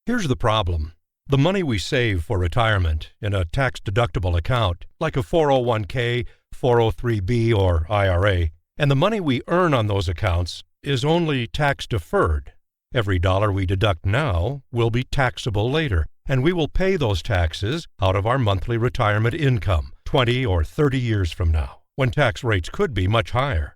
Here's the problem. The money we save for retirement in a tax-deductible account, like a 401k, 403b, or IRA, and the money we earn on those accounts is only tax-deferred. Every dollar we deduct now will be taxable later, and we will pay those taxes out of our monthly retirement income 20 or 30 years from now, when tax rates could be much higher.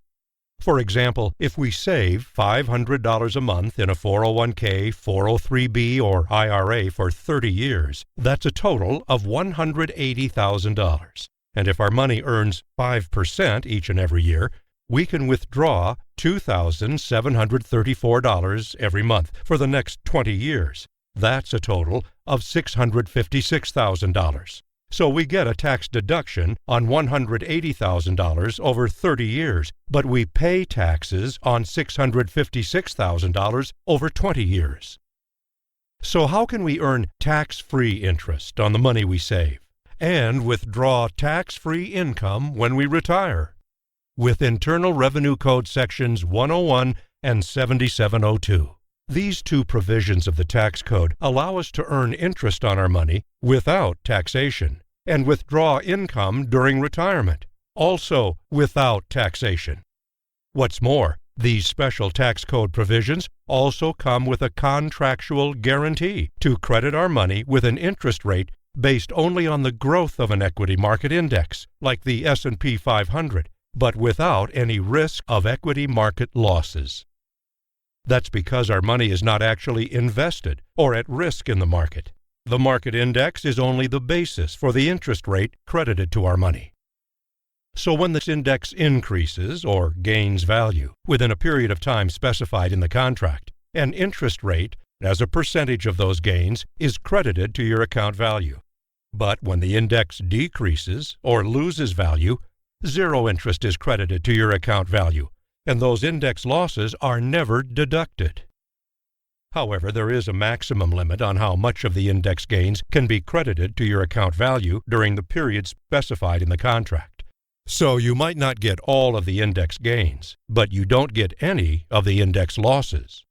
For example, if we save $500 a month in a 401k, 403b, or IRA for 30 years, that's a total of $180,000. And if our money earns 5% each and every year, we can withdraw $2,734 every month for the next 20 years. That's a total of $656,000. So we get a tax deduction on $180,000 over 30 years, but we pay taxes on $656,000 over 20 years. So how can we earn tax-free interest on the money we save and withdraw tax-free income when we retire? With Internal Revenue Code Sections 101 and 7702. These two provisions of the tax code allow us to earn interest on our money without taxation and withdraw income during retirement, also without taxation. What's more, these special tax code provisions also come with a contractual guarantee to credit our money with an interest rate based only on the growth of an equity market index, like the S&P 500, but without any risk of equity market losses. That's because our money is not actually invested or at risk in the market. The market index is only the basis for the interest rate credited to our money. So when this index increases or gains value within a period of time specified in the contract, an interest rate as a percentage of those gains is credited to your account value. But when the index decreases or loses value, zero interest is credited to your account value, and those index losses are never deducted. However, there is a maximum limit on how much of the index gains can be credited to your account value during the period specified in the contract. So you might not get all of the index gains, but you don't get any of the index losses.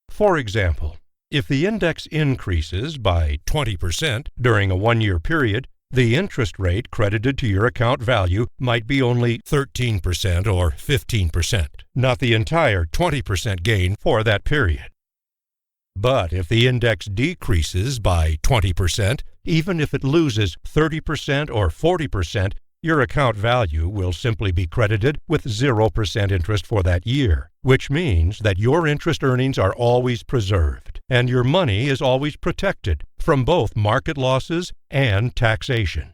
For example, if the index increases by 20% during a one-year period, the interest rate credited to your account value might be only 13% or 15%, not the entire 20% gain for that period. But if the index decreases by 20%, even if it loses 30% or 40%, your account value will simply be credited with 0% interest for that year, which means that your interest earnings are always preserved, and your money is always protected from both market losses and taxation.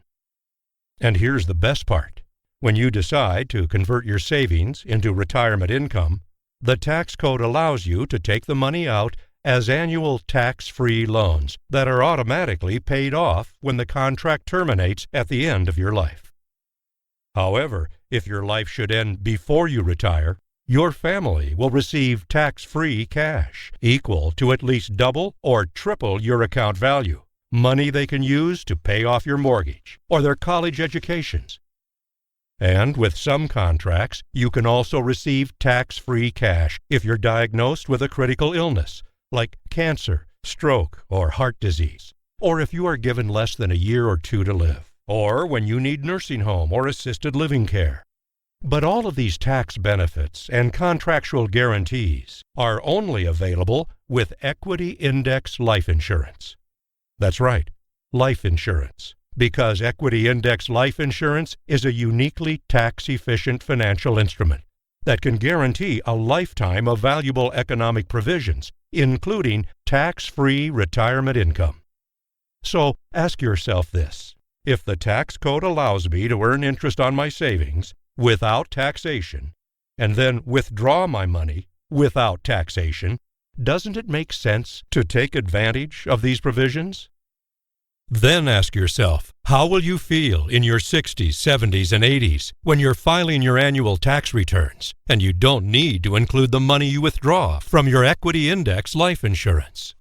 And here's the best part. When you decide to convert your savings into retirement income, the tax code allows you to take the money out as annual tax-free loans that are automatically paid off when the contract terminates at the end of your life. However, if your life should end before you retire, your family will receive tax-free cash equal to at least double or triple your account value, money they can use to pay off your mortgage or their college educations. And with some contracts, you can also receive tax-free cash if you're diagnosed with a critical illness, like cancer, stroke, or heart disease, or if you are given less than a year or two to live, or when you need nursing home or assisted living care. But all of these tax benefits and contractual guarantees are only available with equity index life insurance. That's right, life insurance, because equity index life insurance is a uniquely tax-efficient financial instrument that can guarantee a lifetime of valuable economic provisions, including tax-free retirement income. So ask yourself this: if the tax code allows me to earn interest on my savings without taxation, and then withdraw my money without taxation, doesn't it make sense to take advantage of these provisions? Then ask yourself, how will you feel in your 60s, 70s, and 80s when you're filing your annual tax returns and you don't need to include the money you withdraw from your equity index life insurance?